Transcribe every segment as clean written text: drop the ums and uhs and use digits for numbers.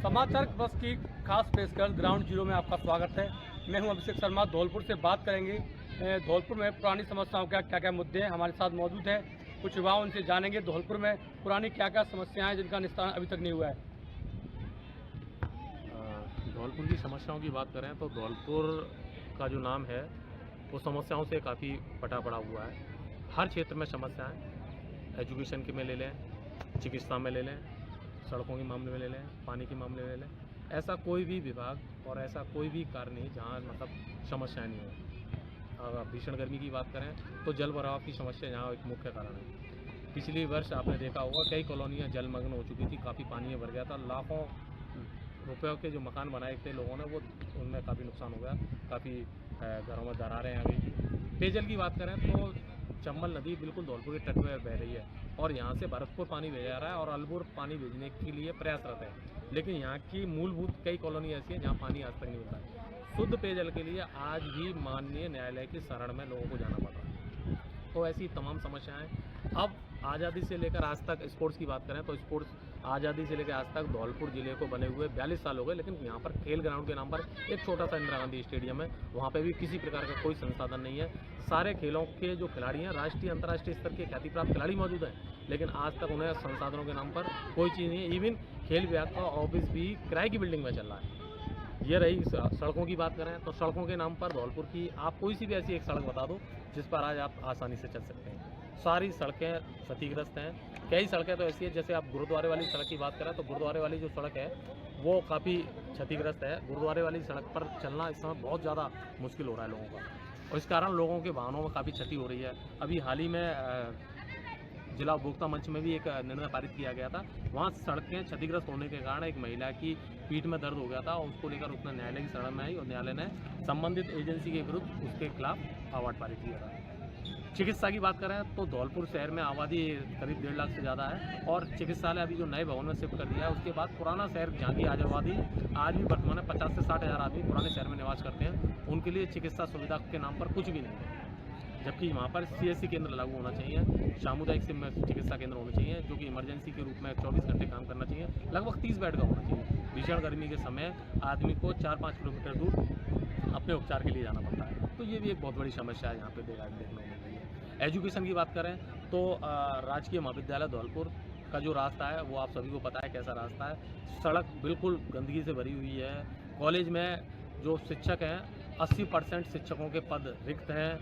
समाचार बस की खास पेशकश ग्राउंड जीरो में आपका स्वागत है। मैं हूं अभिषेक शर्मा। धौलपुर से बात करेंगे। धौलपुर में पुरानी समस्याओं का क्या क्या मुद्दे हैं, हमारे साथ मौजूद हैं कुछ युवा, उनसे जानेंगे धौलपुर में पुरानी क्या क्या समस्याएं हैं जिनका निस्तारण अभी तक नहीं हुआ है। धौलपुर की समस्याओं की बात करें तो धौलपुर का जो नाम है वो समस्याओं से काफ़ी पटा पड़ा हुआ है। हर क्षेत्र में समस्याएं, एजुकेशन के में ले लें, चिकित्सा में ले लें, सड़कों के मामले में ले लें, पानी के मामले में ले लें, ऐसा कोई भी विभाग और ऐसा कोई भी कार्य नहीं जहाँ मतलब समस्याएं नहीं हो। अगर भीषण गर्मी की बात करें तो जल भराव की समस्या यहाँ एक मुख्य कारण है। पिछली वर्ष आपने देखा होगा कई कॉलोनियाँ जलमग्न हो चुकी थी, काफ़ी पानी भर गया था, लाखों रुपयों के जो मकान बनाए थे लोगों ने वो उनमें काफ़ी नुकसान हो गया, काफ़ी घरों में दरारें आ गई थी। पेयजल की बात करें तो चंबल नदी बिल्कुल धौलपुर के तट पर बह रही है और यहाँ से भरतपुर पानी भेजा जा रहा है और अलपुर पानी भेजने के लिए प्रयासरत है, लेकिन यहाँ की मूलभूत कई कॉलोनी ऐसी हैं जहाँ पानी आज तक नहीं मिलता है। शुद्ध पेयजल के लिए आज भी माननीय न्यायालय की शरण में लोगों को जाना पड़ रहा है। तो ऐसी तमाम समस्याएं। अब आज़ादी से लेकर आज तक स्पोर्ट्स की बात करें तो स्पोर्ट्स आज़ादी से लेकर आज तक धौलपुर ज़िले को बने हुए 42 साल हो गए, लेकिन यहाँ पर खेल ग्राउंड के नाम पर एक छोटा सा इंदिरा गांधी स्टेडियम है, वहाँ पे भी किसी प्रकार का कोई संसाधन नहीं है। सारे खेलों के जो खिलाड़ी हैं राष्ट्रीय अंतर्राष्ट्रीय स्तर के ख्याति प्राप्त खिलाड़ी मौजूद हैं, लेकिन आज तक उन्हें संसाधनों के नाम पर कोई चीज़ नहीं है। इवन खेल विभाग का ऑफिस भी किराए की बिल्डिंग में चल रहा है। ये रही सड़कों की बात करें तो सड़कों के नाम पर धौलपुर की आप कोई सी भी ऐसी एक सड़क बता दो जिस पर आज आप आसानी से चल सकते हैं। सारी सड़कें क्षतिग्रस्त हैं। कई सड़कें तो ऐसी है, जैसे आप गुरुद्वारे वाली सड़क की बात करें तो गुरुद्वारे वाली जो सड़क है वो काफ़ी क्षतिग्रस्त है। गुरुद्वारे वाली सड़क पर चलना इस समय बहुत ज़्यादा मुश्किल हो रहा है लोगों का, और इस कारण लोगों के वाहनों में काफ़ी क्षति हो रही है। अभी हाल ही में जिला उपभोक्ता मंच में भी एक निर्णय पारित किया गया था, वहाँ सड़कें क्षतिग्रस्त होने के कारण एक महिला की पीठ में दर्द हो गया था और उसको लेकर उसने न्यायालय की शरण में आई और न्यायालय ने संबंधित एजेंसी के विरुद्ध उसके खिलाफ अवार्ड पारित किया था। चिकित्सा की बात करें तो धौलपुर शहर में आबादी करीब 1.5 लाख से ज़्यादा है और चिकित्सालय अभी जो नए भवन में शिफ्ट कर दिया है, उसके बाद पुराना शहर जहाँ की आबादी आज भी वर्तमान में 50 से 60 हज़ार आदमी पुराने शहर में निवास करते हैं, उनके लिए चिकित्सा सुविधा के नाम पर कुछ भी नहीं है। जबकि वहाँ पर CSC केंद्र लागू होना चाहिए, सामुदायिक चिकित्सा केंद्र होने चाहिए जो कि इमरजेंसी के रूप में 24 घंटे काम करना चाहिए, लगभग 30 बेड का होना चाहिए। भीषण गर्मी के समय आदमी को 4-5 किलोमीटर दूर अपने उपचार के लिए जाना पड़ता है, तो ये भी एक बहुत बड़ी समस्या है यहाँ पे देखने को मिल रही है। एजुकेशन की बात करें तो राजकीय महाविद्यालय धौलपुर का जो रास्ता है वो आप सभी को पता है कैसा रास्ता है। सड़क बिल्कुल गंदगी से भरी हुई है। कॉलेज में जो शिक्षक हैं 80% शिक्षकों के पद रिक्त हैं,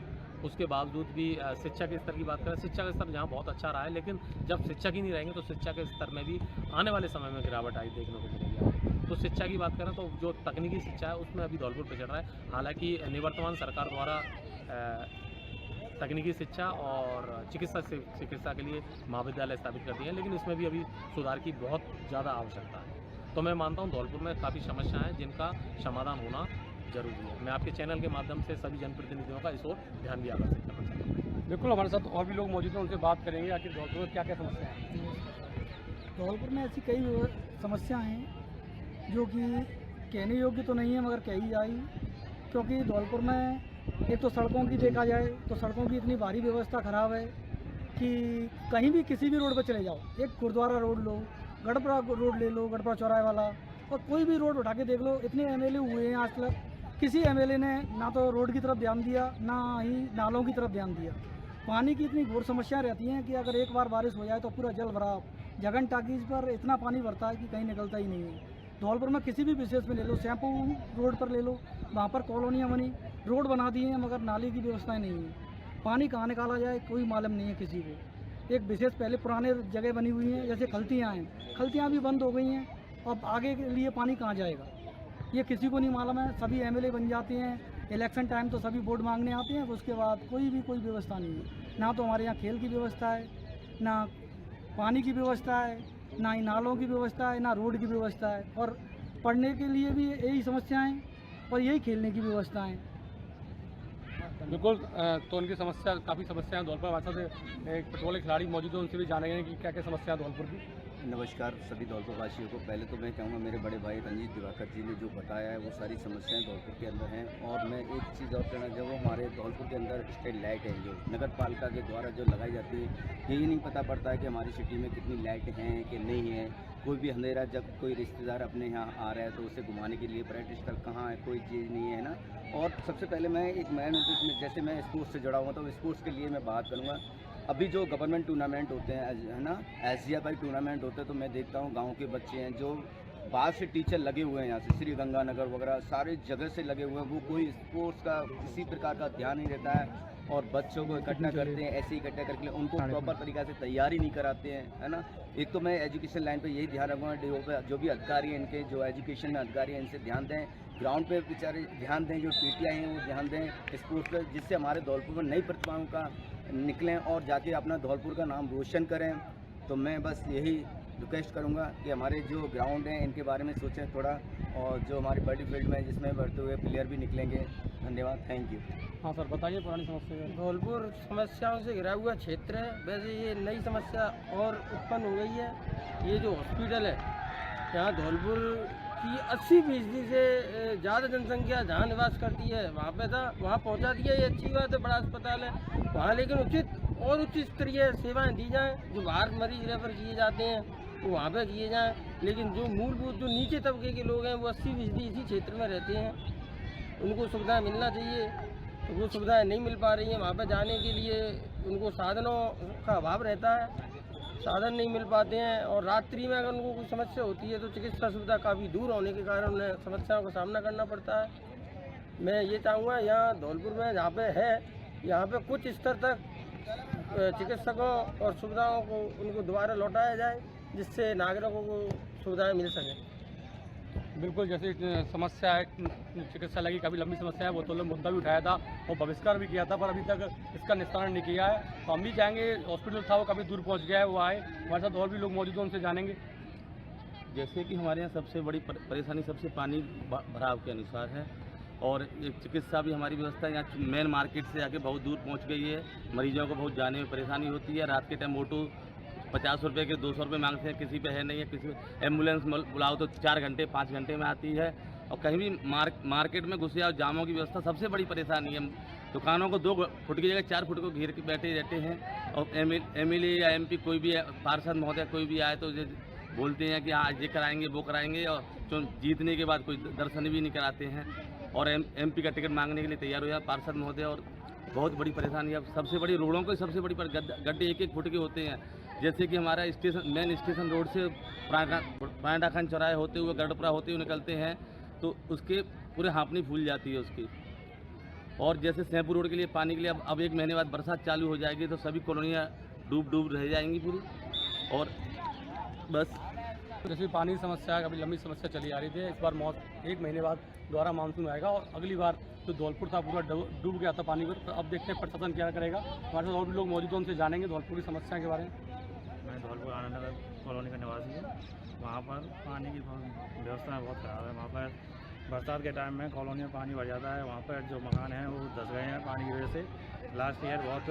उसके बावजूद भी शिक्षा के स्तर की बात करें, शिक्षा का स्तर जहाँ बहुत अच्छा रहा है, लेकिन जब शिक्षक ही नहीं रहेंगे तो शिक्षा के स्तर में भी आने वाले समय में गिरावट आई देखने को मिलेगी। तो शिक्षा की बात करें तो जो तकनीकी शिक्षा है उसमें अभी धौलपुर पिछड़ रहा है। हालांकि निवर्तमान सरकार द्वारा तकनीकी शिक्षा और चिकित्सा के लिए महाविद्यालय स्थापित कर दिए हैं, लेकिन इसमें भी अभी सुधार की बहुत ज़्यादा आवश्यकता है। तो मैं मानता हूँ धौलपुर में काफ़ी समस्याएं हैं जिनका समाधान होना जरूरी है। मैं आपके चैनल के माध्यम से सभी जनप्रतिनिधियों का इस ओर ध्यान भी आकर्षित करना चाहता हूँ। बिल्कुल, हमारे साथ और भी लोग मौजूद हैं, उनसे बात करेंगे आखिर धौलपुर में क्या क्या समस्या है। धौलपुर में ऐसी कई समस्याएं हैं जो कि कहने योग्य तो नहीं है मगर कही जाए, क्योंकि धौलपुर में एक तो सड़कों की देखा जाए तो सड़कों की इतनी भारी व्यवस्था खराब है कि कहीं भी किसी भी रोड पर चले जाओ, एक गुरुद्वारा रोड लो, गढ़पुरा रोड ले लो, गढ़पुरा चौराहे वाला, और कोई भी रोड उठा के देख लो, इतने MLA हुए हैं आज तक किसी MLA ने ना तो रोड की तरफ ध्यान दिया ना ही नालों की तरफ ध्यान दिया। पानी की इतनी घोर समस्या रहती हैं कि अगर एक बार बारिश हो जाए तो पूरा जल भराव, जगन टाकीज पर इतना पानी भरता है कि कहीं निकलता ही नहीं है। धौलपुर में किसी भी विशेष में ले लो, शैम्पू रोड पर ले लो, वहाँ पर कॉलोनियाँ बनी, रोड बना दिए हैं मगर नाली की व्यवस्थाएँ नहीं है। पानी कहाँ निकाला जाए कोई मालूम नहीं है किसी को। एक विशेष पहले पुराने जगह बनी हुई हैं, जैसे खलतियाँ हैं, खलतियाँ भी बंद हो गई हैं, अब आगे के लिए पानी कहाँ जाएगा ये किसी को नहीं मालूम है। सभी MLA बन जाते हैं, इलेक्शन टाइम तो सभी वोट मांगने आते हैं, उसके बाद कोई व्यवस्था नहीं है। ना तो हमारे यहाँ खेल की व्यवस्था है, ना पानी की व्यवस्था है, ना ही नालों की व्यवस्था है, ना रोड की व्यवस्था है, और पढ़ने के लिए भी यही समस्याएं और यही खेलने की व्यवस्था है। बिल्कुल, तो उनकी समस्या काफ़ी समस्याएं धौलपुर। हमारे साथ एक फुटबॉल के खिलाड़ी मौजूद है, उनसे भी जानेंगे कि क्या क्या समस्या है धौलपुर की। नमस्कार सभी धौलपुर वासियों को। पहले तो मैं चाहूँगा मेरे बड़े भाई रंजीत दिवाकर जी ने जो बताया है वो सारी समस्याएं धौलपुर के अंदर हैं। और मैं एक चीज़ और कहना चाहूँगा, हमारे धौलपुर के अंदर स्ट्रीट लाइट है जो नगर पालिका के द्वारा जो लगाई जाती है, यही नहीं पता पड़ता है कि हमारी सिटी में कितनी लाइट हैं कि नहीं है। कोई भी अंधेरा जब कोई रिश्तेदार अपने यहाँ आ रहा है तो उसे घुमाने के लिए पर्यटन स्थल कहाँ है, कोई चीज़ नहीं है ना। और सबसे पहले मैं एक मैन हूँ, जैसे मैं स्पोर्ट्स से जुड़ा हुआ तो स्पोर्ट्स के लिए मैं बात करूँगा। अभी जो गवर्नमेंट टूर्नामेंट होते हैं है ना, SGFI टूर्नामेंट होते हैं, तो मैं देखता हूँ गाँव के बच्चे हैं जो बाहर से टीचर लगे हुए हैं, यहाँ से श्री गंगानगर वगैरह सारे जगह से लगे हुए हैं, वो कोई स्पोर्ट्स का किसी प्रकार का ध्यान नहीं रहता है और बच्चों को इकट्ठा करते हैं, ऐसे ही इकट्ठा करके उनको प्रॉपर तरीक़ा से तैयारी नहीं कराते हैं, है ना। एक तो मैं एजुकेशन लाइन पे यही ध्यान रखूँगा, DO पे जो भी अधिकारी हैं इनके, जो एजुकेशन में अधिकारी हैं इनसे ध्यान दें, ग्राउंड पे बेचारे ध्यान दें, जो PTI हैं वो ध्यान दें स्पोर्ट्स पर, जिससे हमारे धौलपुर में नई प्रतिभाओं का निकलें और जाके अपना धौलपुर का नाम रोशन करें। तो मैं बस यही रिक्वेस्ट करूंगा कि हमारे जो ग्राउंड हैं इनके बारे में सोचें थोड़ा, और जो हमारे बॉडी फील्ड में जिसमें बढ़ते हुए प्लेयर भी निकलेंगे। धन्यवाद, थैंक यू। हाँ सर, बताइए पुरानी समस्या। धौलपुर समस्याओं से घिरा हुआ क्षेत्र है। वैसे ये नई समस्या और उत्पन्न हो गई है। ये जो हॉस्पिटल है, यहाँ धौलपुर की 80% से ज़्यादा जनसंख्या जहाँ निवास करती है वहाँ पे था, वहाँ पहुँचा दिया, ये अच्छी बात है, बड़ा अस्पताल है वहाँ, लेकिन उच्च स्तरीय सेवाएं दी जाएँ। जो बाहर मरीज रेफर किए जाते हैं वो वहाँ पे किए जाएँ, लेकिन जो मूलभूत जो नीचे तबके के लोग हैं वो 80% इसी क्षेत्र में रहते हैं, उनको सुविधाएं मिलना चाहिए, तो वो सुविधाएं नहीं मिल पा रही हैं। वहाँ पे जाने के लिए उनको साधनों का अभाव रहता है, साधन नहीं मिल पाते हैं, और रात्रि में अगर उनको कोई समस्या होती है तो चिकित्सा सुविधा काफ़ी दूर होने के कारण उन्हें समस्याओं का सामना करना पड़ता है। मैं ये चाहूँगा यहाँ धौलपुर में जहाँ पे है, यहाँ पे कुछ स्तर तक चिकित्सकों और सुविधाओं को उनको दोबारा लौटाया जाए, जिससे नागरिकों को सुविधाएं मिल सकें। बिल्कुल, जैसे समस्या है चिकित्सालय की, काफ़ी लंबी समस्या है, वो तो मुद्दा भी उठाया था और बहिष्कार भी किया था, पर अभी तक इसका निस्तारण नहीं किया है। तो हम भी चाहेंगे, हॉस्पिटल था वो काफ़ी दूर पहुंच गया है, वो आए, हमारे साथ और भी लोग मौजूद हैं, उनसे जानेंगे। जैसे कि हमारे यहाँ सबसे बड़ी परेशानी सबसे पानी भराव के अनुसार है, और एक चिकित्सा भी हमारी व्यवस्था यहाँ मेन मार्केट से आके बहुत दूर पहुँच गई है। मरीजों को बहुत जाने में परेशानी होती है। रात के टाइम ऑटो 50 रुपये के 200 रुपये मांगते हैं, किसी पे है नहीं है, किसी एम्बुलेंस बुलाओ तो 4 घंटे 5 घंटे में आती है, और कहीं भी मार्केट में घुसे और जामों की व्यवस्था सबसे बड़ी परेशानी है। दुकानों को 2 फुट की जगह 4 फुट को घेर के बैठे रहते हैं, और MLA या MP कोई भी पार्षद महोदय कोई भी आए तो बोलते हैं कि हाँ ये कराएंगे वो कराएंगे, और जो जीतने के बाद कोई दर्शन भी नहीं कराते हैं, और MP का टिकट मांगने के लिए तैयार हो जाए पार्षद महोदय। और बहुत बड़ी परेशानी है। सबसे बड़ी रोडों को सबसे बड़ी गड्ढे 1-1 फुट के होते हैं। जैसे कि हमारा मेन स्टेशन रोड से प्रांडाखंड चौराहे होते हुए गढ़पुरा होते हुए निकलते हैं, तो उसके पूरे हाँपनी फूल जाती है उसकी। और जैसे सैंपुर रोड के लिए पानी के लिए अब 1 महीने बाद बरसात चालू हो जाएगी तो सभी कॉलोनियाँ डूब रह जाएंगी पूरी। और बस जैसे पानी की समस्या है, काफ़ी लंबी समस्या चली आ रही थी, इस बार 1 महीने बाद दोबारा मानसून आएगा, और अगली बार जो धौलपुर था पूरा डूब गया था पानी में। तो अब देखते हैं प्रशासन क्या करेगा। हमारे साथ और भी लोग मौजूद हैं, उनसे जानेंगे धौलपुर की समस्या के बारे में। मैं धौलपुर आनंद नगर कॉलोनी का निवासी हूँ। वहाँ पर पानी की व्यवस्था बहुत ख़राब है। वहाँ पर बरसात के टाइम में कॉलोनी में पानी भर जाता है। वहाँ पर जो मकान हैं वो धंस गए हैं पानी की वजह से। लास्ट ईयर बहुत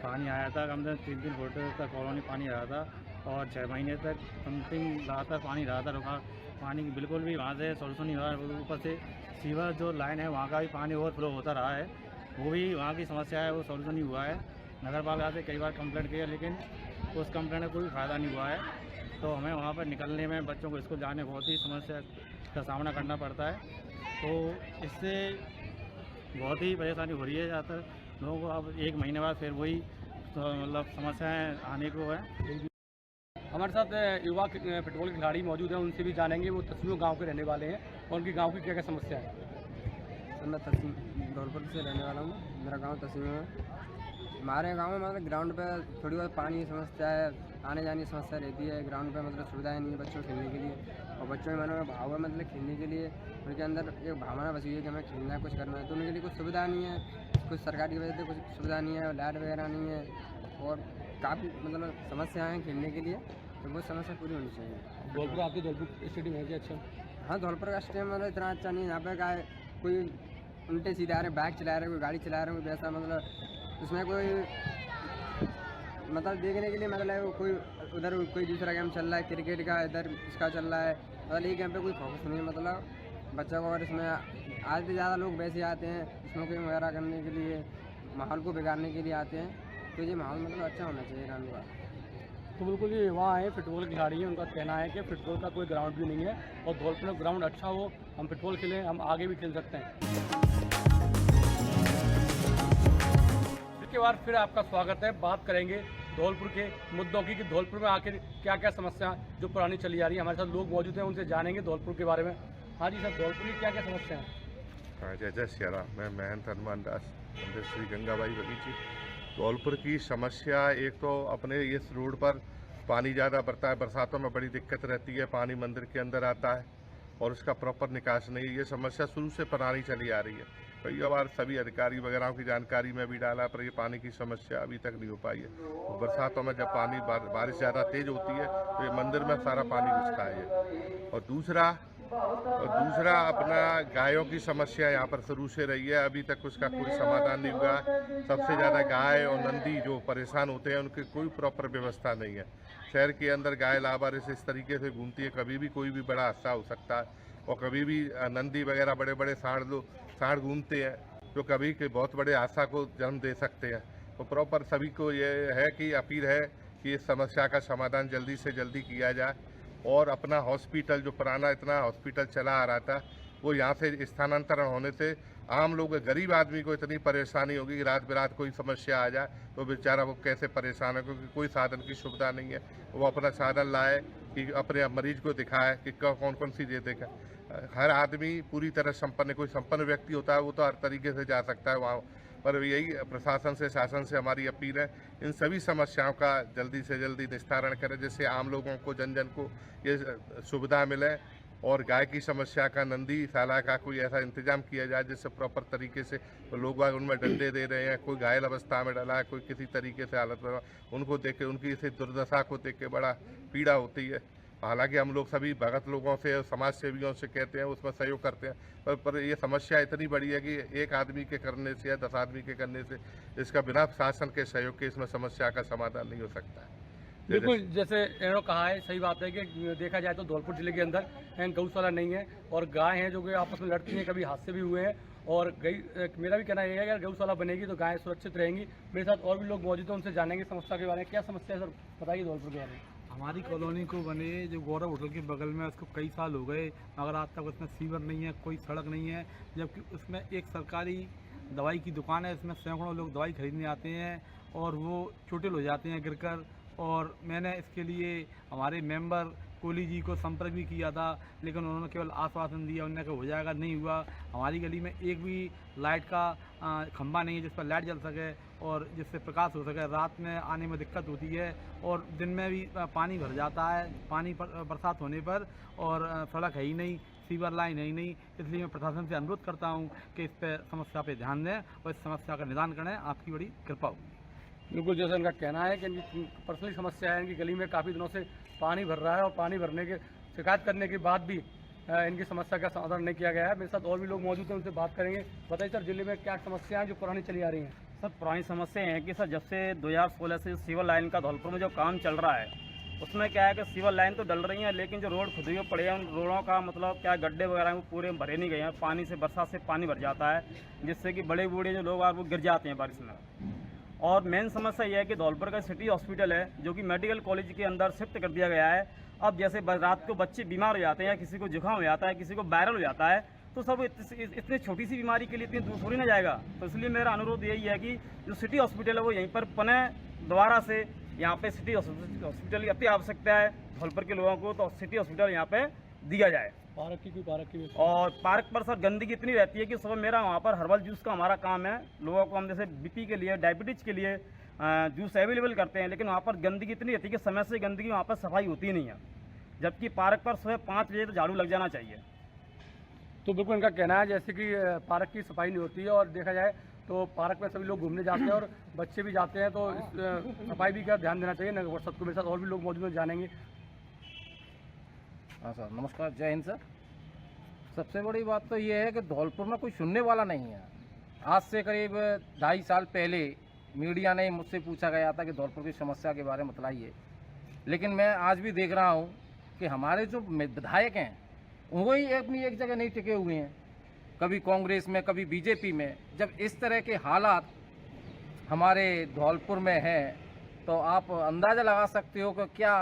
पानी आया था, कम से कम 3-3 फुट तक कॉलोनी पानी रहा था, और 6 महीने तक समथिंग लगातार पानी रहा था। रुका पानी बिल्कुल भी वहाँ से सोल्यूशन नहीं हुआ है। ऊपर से सीवर जो लाइन है वहाँ का भी पानी ओवरफ्लो होता रहा है, वो भी वहाँ की समस्या है, वो सोल्यूशन नहीं हुआ है। नगर पालिका से कई बार कंप्लेंट किया, लेकिन उस कंप्लेंट का कोई फ़ायदा नहीं हुआ है। तो हमें वहाँ पर निकलने में, बच्चों को स्कूल जाने बहुत ही समस्या का सामना करना पड़ता है। तो इससे बहुत ही परेशानी हो रही है ज़्यादातर लोगों को। अब 1 महीने बाद फिर वही मतलब समस्याएँ आने को है। हमारे साथ युवा फुटबॉल के खिलाड़ी मौजूद हैं, उनसे भी जानेंगे। वो तस्वीरों गांव के रहने वाले हैं और उनकी गांव की क्या क्या समस्या है। सर मैं धौलपुर से रहने वाला हूँ। मेरा गांव तस्वीर है। हमारे गांव में मतलब ग्राउंड पे थोड़ी बहुत पानी की समस्या है, आने जाने की समस्या रहती है। ग्राउंड पे मतलब सुविधाएं नहीं है बच्चों को खेलने के लिए, और बच्चों के मन में भाव है मतलब खेलने के लिए, उनके अंदर एक भावना बसी हुई है कि हमें खेलना है, कुछ करना है। तो उनके लिए कुछ सुविधा नहीं है, कुछ सरकार की वजह से कुछ सुविधा नहीं है, लाइट वगैरह नहीं है, और काफ़ी मतलब समस्याएँ हैं खेलने के लिए। तो वो समस्या पूरी होनी चाहिए। धौलपुर आपके धौलपुर स्टेडियम है क्या? अच्छा। हाँ, धौलपुर का स्टेडियम मतलब इतना अच्छा नहीं है। यहाँ पे क्या है, कोई उल्टे सीधे आ रहे हैं, बाइक चला रहे हैं, कोई गाड़ी चला रहे हैं, कोई वैसा मतलब उसमें कोई मतलब देखने के लिए मतलब कोई उधर कोई दूसरा गेम चल रहा है क्रिकेट का, इधर इसका चल रहा है, मतलब एक गेम पे कोई फोकस नहीं है। मतलब बच्चों को, और इसमें आधे से ज़्यादा लोग वैसे आते हैं स्मोकिंग वगैरह करने के लिए, माहौल को बिगाड़ने के लिए आते हैं। तो ये माहौल मतलब अच्छा होना चाहिए ग्रामीण का। तो बिल्कुल ये युवा हैं, फुटबॉल खिलाड़ी हैं, उनका कहना है कि फुटबॉल का कोई ग्राउंड भी नहीं है और धौलपुर में ग्राउंड अच्छा हो, हम फुटबॉल खेलें, हम आगे भी खेल सकते हैं। इसके बाद फिर आपका स्वागत है। बात करेंगे धौलपुर के मुद्दों की कि धौलपुर में आखिर क्या क्या समस्या जो पुरानी चली आ रही है। हमारे साथ लोग मौजूद हैं, उनसे जानेंगे धौलपुर के बारे में। हाँ जी सर, धौलपुर की क्या क्या समस्या है? जय जय श्री राम। मैं महंत हनुमान दास, मंदिर श्री गंगाबाई बगीची। धौलपुर की समस्या एक तो अपने इस रोड पर पानी ज़्यादा बढ़ता है, बरसातों में बड़ी दिक्कत रहती है, पानी मंदिर के अंदर आता है और उसका प्रॉपर निकास नहीं है। ये समस्या शुरू से पुरानी चली आ रही है। कई बार सभी अधिकारी वगैरह की जानकारी में भी डाला, पर ये पानी की समस्या अभी तक नहीं हो पाई है। तो बरसातों में जब पानी बारिश ज़्यादा तेज़ होती है तो ये मंदिर में सारा पानी घुसता है। और दूसरा अपना गायों की समस्या यहाँ पर शुरू से रही है, अभी तक उसका कोई समाधान नहीं हुआ। सबसे ज़्यादा गाय और नंदी जो परेशान होते हैं, उनकी कोई प्रॉपर व्यवस्था नहीं है। शहर के अंदर गाय लावारिस इस तरीके से घूमती है, कभी भी कोई भी बड़ा हादसा हो सकता है। और कभी भी नंदी वगैरह बड़े बड़े सांड घूमते हैं जो कभी के बहुत बड़े हादसा को जन्म दे सकते हैं। तो प्रॉपर सभी को ये है कि अपील है कि इस समस्या का समाधान जल्दी से जल्दी किया जाए और अपना हॉस्पिटल जो पुराना इतना हॉस्पिटल चला आ रहा था वो यहाँ से स्थानांतरण होने से आम लोग गरीब आदमी को इतनी परेशानी होगी कि रात बेरात कोई समस्या आ जाए तो बेचारा वो कैसे परेशान है, क्योंकि कोई साधन की सुविधा नहीं है। वो अपना साधन लाए कि अपने मरीज को दिखाए कि कौन कौन सी चीज़ देखा। हर आदमी पूरी तरह संपन्न, कोई संपन्न व्यक्ति होता है वो तो हर तरीके से जा सकता है वहाँ, पर यही प्रशासन से शासन से हमारी अपील है इन सभी समस्याओं का जल्दी से जल्दी निस्तारण करें, जिससे आम लोगों को जन को ये सुविधा मिले। और गाय की समस्या का नंदी शाला का कोई ऐसा इंतजाम किया जाए जिससे प्रॉपर तरीके से तो लोग बाग उनमें डंडे दे रहे हैं, कोई घायल अवस्था में डला है, कोई किसी तरीके से हालत में, उनको देख के उनकी इसे दुर्दशा को देख के बड़ा पीड़ा होती है। हालांकि हम लोग सभी भगत लोगों से और समाज सेवियों से कहते हैं, उसमें सहयोग करते हैं, पर ये समस्या इतनी बड़ी है कि एक आदमी के करने से या 10 आदमी के करने से इसका बिना शासन के सहयोग के इसमें समस्या का समाधान नहीं हो सकता है। बिल्कुल, जैसे इन्होंने कहा है, सही बात है कि देखा जाए तो धौलपुर जिले के अंदर गौशाला नहीं है और गाय हैं जो कि आपस में लड़ती हैं, कभी हादसे भी हुए हैं। और मेरा भी कहना यह है कि अगर गौशाला बनेगी तो गायें सुरक्षित रहेंगी। मेरे साथ और भी लोग मौजूद हैं, उनसे जानेंगे समस्या के बारे में। क्या समस्या है सर, बताइए धौलपुर के बारे में। हमारी कॉलोनी को बने जो गौरव होटल के बगल में, उसको कई साल हो गए मगर आज तक उसमें सीवर नहीं है, कोई सड़क नहीं है, जबकि उसमें एक सरकारी दवाई की दुकान है। इसमें सैकड़ों लोग दवाई खरीदने आते हैं और वो चोटिल हो जाते हैं गिरकर। और मैंने इसके लिए हमारे मेंबर कोहली जी को संपर्क भी किया था, लेकिन उन्होंने केवल आश्वासन दिया, उन्होंने कहा हो जाएगा, नहीं हुआ। हमारी गली में एक भी लाइट का खंभा नहीं है जिस पर लाइट जल सके और जिससे प्रकाश हो सके। रात में आने में दिक्कत होती है और दिन में भी पानी भर जाता है, पानी बरसात होने पर, और सड़क है ही नहीं, सीवर लाइन है ही नहीं। इसलिए मैं प्रशासन से अनुरोध करता हूँ कि इस पर समस्या पर ध्यान दें और इस समस्या का निदान करें, आपकी बड़ी कृपा हो। बिल्कुल, जैसे इनका कहना है कि इनकी पर्सनली समस्या है, इनकी गली में काफ़ी दिनों से पानी भर रहा है और पानी भरने के शिकायत करने के बाद भी इनकी समस्या का समाधान नहीं किया गया है। मेरे साथ और भी लोग मौजूद हैं, उनसे बात करेंगे। बताइए सर, जिले में क्या समस्या है जो पुरानी चली आ रही हैं? सर, पुरानी समस्या है कि सर जब से 2016 से सीवर लाइन का धौलपुर में जो काम चल रहा है उसमें क्या है कि सीवर लाइन तो डल रही है, लेकिन जो रोड खुद ही पड़े हैं उन रोडों का मतलब क्या गड्ढे वगैरह वो पूरे भरे नहीं गए हैं। पानी से, बरसात से पानी भर जाता है, जिससे कि बड़े बूढ़े जो लोग वो गिर जाते हैं बारिश में। और मेन समस्या यह है कि धौलपुर का सिटी हॉस्पिटल है जो कि मेडिकल कॉलेज के अंदर शिफ्ट कर दिया गया है। अब जैसे रात को बच्चे बीमार हो जाते हैं या किसी को जुकाम हो जाता है, किसी को वायरल हो जाता है, तो सब इतनी छोटी सी बीमारी के लिए इतनी दूर थोड़ी ना जाएगा। तो इसलिए मेरा अनुरोध यही है कि जो सिटी हॉस्पिटल है वो यहीं पर पुनः दोबारा से यहाँ पे सिटी हॉस्पिटल की अति आवश्यकता है धौलपुर के लोगों को, तो सिटी हॉस्पिटल यहाँ पे दिया जाए। पार्क की और पार्क पर सर गंदगी इतनी रहती है कि सुबह मेरा वहाँ पर हर्बल जूस का हमारा काम है। लोगों को हम जैसे बीपी के लिए, डायबिटीज़ के लिए जूस अवेलेबल करते हैं, लेकिन वहाँ पर गंदगी इतनी रहती है कि समय से गंदगी वहाँ पर सफाई होती नहीं है, जबकि पार्क पर सुबह 5 बजे तो झाड़ू लग जाना चाहिए। तो बिल्कुल इनका कहना है जैसे कि पार्क की सफाई नहीं होती है और देखा जाए तो पार्क में सभी लोग घूमने जाते हैं और बच्चे भी जाते हैं, तो इस सफाई भी का ध्यान देना चाहिए नगर परिषद को। मेरे साथ और भी लोग मौजूद हैं, जानेंगे। हाँ सर, नमस्कार, जय हिंद सर। सबसे बड़ी बात तो ये है कि धौलपुर में कोई सुनने वाला नहीं है। आज से करीब 2.5 साल पहले मीडिया ने मुझसे पूछा गया था कि धौलपुर की समस्या के बारे में बताइए, लेकिन मैं आज भी देख रहा हूँ कि हमारे जो विधायक हैं वही अपनी एक जगह नहीं टिके हुए हैं, कभी कांग्रेस में, कभी बीजेपी में। जब इस तरह के हालात हमारे धौलपुर में हैं तो आप अंदाज़ा लगा सकते हो कि क्या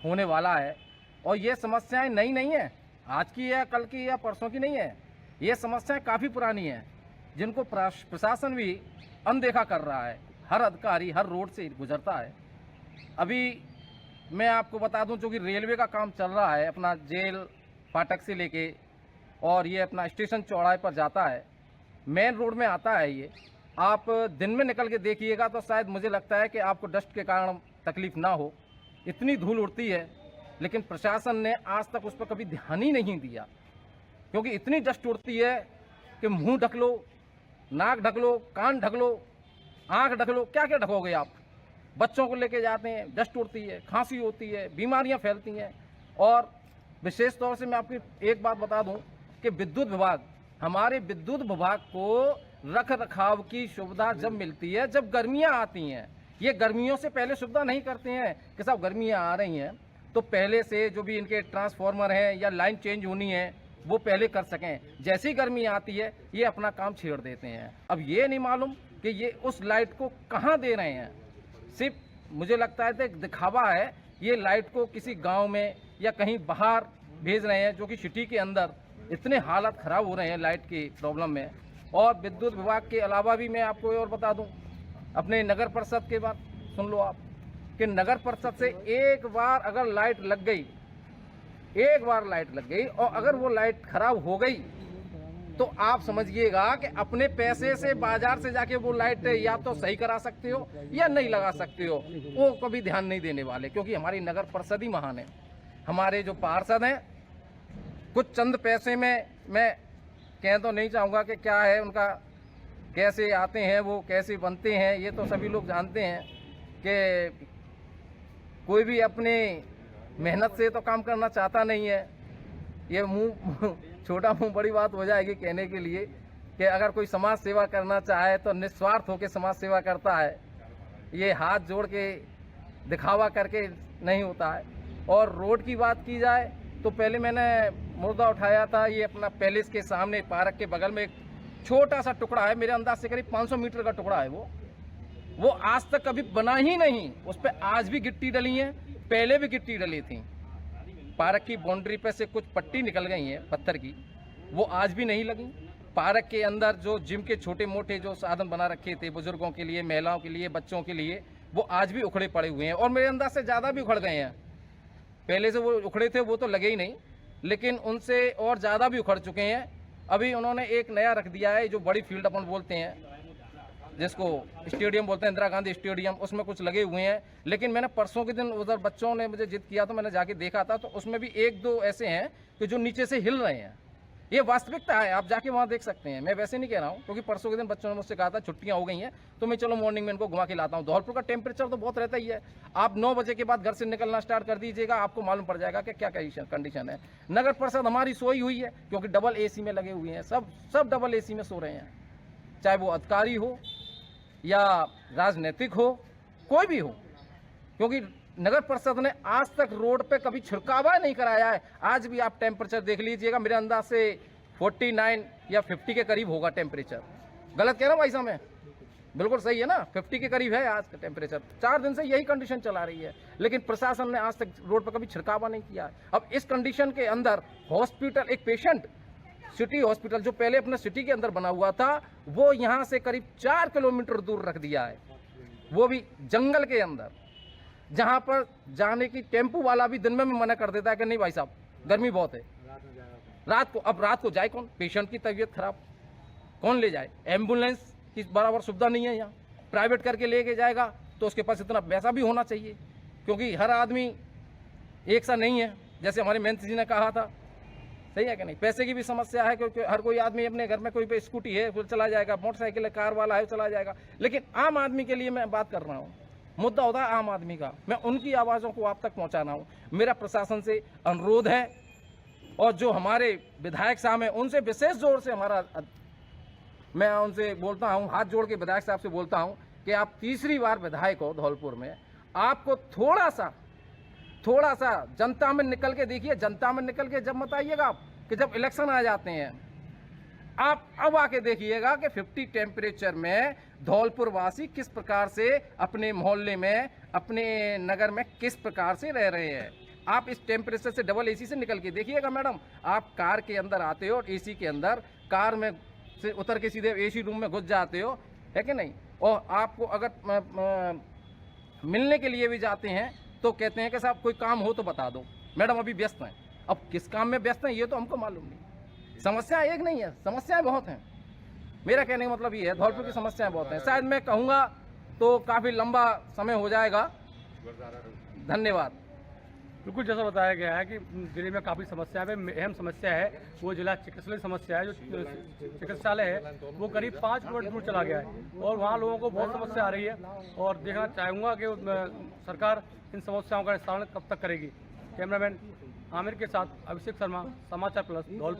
होने वाला है। और ये समस्याएं नई नहीं है, आज की या कल की या परसों की नहीं है, ये समस्याएं काफ़ी पुरानी हैं जिनको प्रशासन भी अनदेखा कर रहा है। हर अधिकारी हर रोड से गुजरता है। अभी मैं आपको बता दूं, चूँकि रेलवे का काम चल रहा है, अपना जेल फाटक से लेके और ये अपना स्टेशन चौराहे पर जाता है, मेन रोड में आता है। ये आप दिन में निकल के देखिएगा तो शायद मुझे लगता है कि आपको डस्ट के कारण तकलीफ ना हो, इतनी धूल उड़ती है। लेकिन प्रशासन ने आज तक उस पर कभी ध्यान ही नहीं दिया, क्योंकि इतनी डस्ट उड़ती है कि मुंह ढक लो, नाक ढक लो, कान ढक लो, आँख ढक लो, क्या क्या ढकोगे आप। बच्चों को लेके जाते हैं, डस्ट उड़ती है, खांसी होती है, बीमारियां फैलती हैं। और विशेष तौर से मैं आपकी एक बात बता दूं कि विद्युत विभाग, हमारे विद्युत विभाग को रख रखाव की सुविधा जब मिलती है जब गर्मियां आती हैं। ये गर्मियों से पहले सुविधा नहीं करते हैं कि साहब गर्मियां आ रही हैं तो पहले से जो भी इनके ट्रांसफार्मर हैं या लाइन चेंज होनी है वो पहले कर सकें। जैसी गर्मी आती है ये अपना काम छेड़ देते हैं। अब ये नहीं मालूम कि ये उस लाइट को कहाँ दे रहे हैं। सिर्फ मुझे लगता है कि दिखावा है, ये लाइट को किसी गांव में या कहीं बाहर भेज रहे हैं, जो कि सिटी के अंदर इतने हालत ख़राब हो रहे हैं लाइट की प्रॉब्लम में। और विद्युत विभाग के अलावा भी मैं आपको और बता दूं, अपने नगर परिषद के बात सुन लो आप, कि नगर परिषद से एक बार अगर लाइट लग गई, एक बार लाइट लग गई और अगर वो लाइट ख़राब हो गई तो आप समझिएगा कि अपने पैसे से बाजार से जाके वो लाइट या तो सही करा सकते हो या नहीं लगा सकते हो, वो कभी ध्यान नहीं देने वाले। क्योंकि हमारी नगर परिषद ही महान है। हमारे जो पार्षद हैं कुछ चंद पैसे में, मैं कह तो नहीं चाहूँगा कि क्या है उनका, कैसे आते हैं वो, कैसे बनते हैं, ये तो सभी लोग जानते हैं कि कोई भी अपने मेहनत से तो काम करना चाहता नहीं है। ये मुंह छोटा मुंह बड़ी बात हो जाएगी कहने के लिए कि अगर कोई समाज सेवा करना चाहे तो निस्वार्थ होकर समाज सेवा करता है, ये हाथ जोड़ के दिखावा करके नहीं होता है। और रोड की बात की जाए तो पहले मैंने मुर्दा उठाया था, ये अपना पैलेस के सामने पार्क के बगल में एक छोटा सा टुकड़ा है, मेरे अंदाज से करीब 500 मीटर का टुकड़ा है। वो आज तक कभी बना ही नहीं। उस पर आज भी गिट्टी डली है, पहले भी गिट्टी डली थी। पार्क की बाउंड्री पे से कुछ पट्टी निकल गई है पत्थर की, वो आज भी नहीं लगी। पार्क के अंदर जो जिम के छोटे मोटे जो साधन बना रखे थे बुजुर्गों के लिए, महिलाओं के लिए, बच्चों के लिए, वो आज भी उखड़े पड़े हुए हैं और मेरे अंदाज से ज़्यादा भी उखड़ गए हैं। पहले से वो उखड़े थे वो तो लगे ही नहीं, लेकिन उनसे और ज़्यादा भी उखड़ चुके हैं। अभी उन्होंने एक नया रख दिया है, जो बड़ी फील्ड अपन बोलते हैं, जिसको स्टेडियम बोलते हैं, इंदिरा गांधी स्टेडियम, उसमें कुछ लगे हुए हैं। लेकिन मैंने परसों के दिन उधर बच्चों ने मुझे जिद किया तो मैंने जाके देखा था, तो उसमें भी एक दो ऐसे हैं कि जो नीचे से हिल रहे हैं। ये वास्तविकता है, आप जाके वहाँ देख सकते हैं। मैं वैसे नहीं कह रहा हूँ, क्योंकि परसों के दिन बच्चों ने मुझसे कहा था छुट्टियाँ हो गई हैं तो मैं चलो मॉर्निंग में इनको घुमा के लाता हूँ। धौलपुर का टेम्परेचर तो बहुत रहता ही है। आप 9 बजे के बाद घर से निकलना स्टार्ट कर दीजिएगा, आपको मालूम पड़ जाएगा कि क्या कंडीशन है। नगर परिषद हमारी सोई हुई है, क्योंकि डबल AC में लगे हुए हैं, सब डबल AC में सो रहे हैं, चाहे वो अधिकारी हो या राजनीतिक हो, कोई भी हो। क्योंकि नगर परिषद ने आज तक रोड पे कभी छिड़कावा नहीं कराया है। आज भी आप टेम्परेचर देख लीजिएगा, मेरे अंदाज से 49 या 50 के करीब होगा टेम्परेचर। गलत कह रहा हूँ भाई साहब मैं? बिल्कुल सही है ना, 50 के करीब है आज का टेम्परेचर। 4 दिन से यही कंडीशन चला रही है, लेकिन प्रशासन ने आज तक रोड पर कभी छिड़कावा नहीं किया है। अब इस कंडीशन के अंदर हॉस्पिटल, एक पेशेंट सिटी हॉस्पिटल जो पहले अपने सिटी के अंदर बना हुआ था, वो यहाँ से करीब 4 किलोमीटर दूर रख दिया है, वो भी जंगल के अंदर, जहाँ पर जाने की टेम्पू वाला भी दिन में मना कर देता है कि नहीं भाई साहब गर्मी बहुत है, रात को। अब रात को जाए कौन? पेशेंट की तबीयत खराब, कौन ले जाए? एम्बुलेंस की बराबर सुविधा नहीं है यहाँ। प्राइवेट करके लेके जाएगा तो उसके पास इतना पैसा भी होना चाहिए, क्योंकि हर आदमी एक सा नहीं है। जैसे हमारे मंत्री जी ने कहा था, सही है कि नहीं? पैसे की भी समस्या है, क्योंकि हर कोई आदमी अपने घर में कोई पे स्कूटी है वो चला जाएगा, मोटरसाइकिल है, कार वाला है चला जाएगा। लेकिन आम आदमी के लिए मैं बात कर रहा हूँ, मुद्दा होता है आम आदमी का। मैं उनकी आवाज़ों को आप तक पहुँचाना हूँ। मेरा प्रशासन से अनुरोध है, और जो हमारे विधायक साहब हैं उनसे विशेष जोर से मैं उनसे बोलता हूँ, हाथ जोड़ के विधायक साहब से बोलता हूँ कि आप तीसरी बार विधायक हो धौलपुर में, आपको थोड़ा सा जनता में निकल के देखिए। जनता में निकल के जब मत आइएगा आप, कि जब इलेक्शन आ जाते हैं आप अब आके देखिएगा कि 50 टेम्परेचर में धौलपुर वासी किस प्रकार से अपने मोहल्ले में, अपने नगर में किस प्रकार से रह रहे हैं। आप इस टेम्परेचर से डबल एसी से निकल के देखिएगा मैडम, आप कार के अंदर आते हो एसी के अंदर, कार में से उतर के सीधे एसी रूम में घुस जाते हो, है कि नहीं। और आपको अगर मिलने के लिए भी जाते हैं तो कहते हैं कि साहब कोई काम हो तो बता दो, मैडम अभी व्यस्त हैं। अब किस काम में व्यस्त हैं ये तो हमको मालूम नहीं। समस्या एक नहीं है, समस्याएं बहुत हैं। मेरा कहने का मतलब ये है धौलपुर की समस्याएं बहुत हैं। शायद मैं कहूँगा तो काफ़ी लंबा समय हो जाएगा। धन्यवाद। बिल्कुल जैसा बताया गया है कि जिले में काफ़ी समस्या है। अहम समस्या है वो जिला चिकित्सालय समस्या है। जो चिकित्सालय है वो करीब 5 किलोमीटर दूर चला गया है और वहाँ लोगों को बहुत समस्या आ रही है। और देखना चाहूँगा कि सरकार इन समस्याओं का निस्तारण कब तक करेगी। कैमरामैन आमिर के साथ अभिषेक शर्मा, समाचार प्लस, धौलपुर।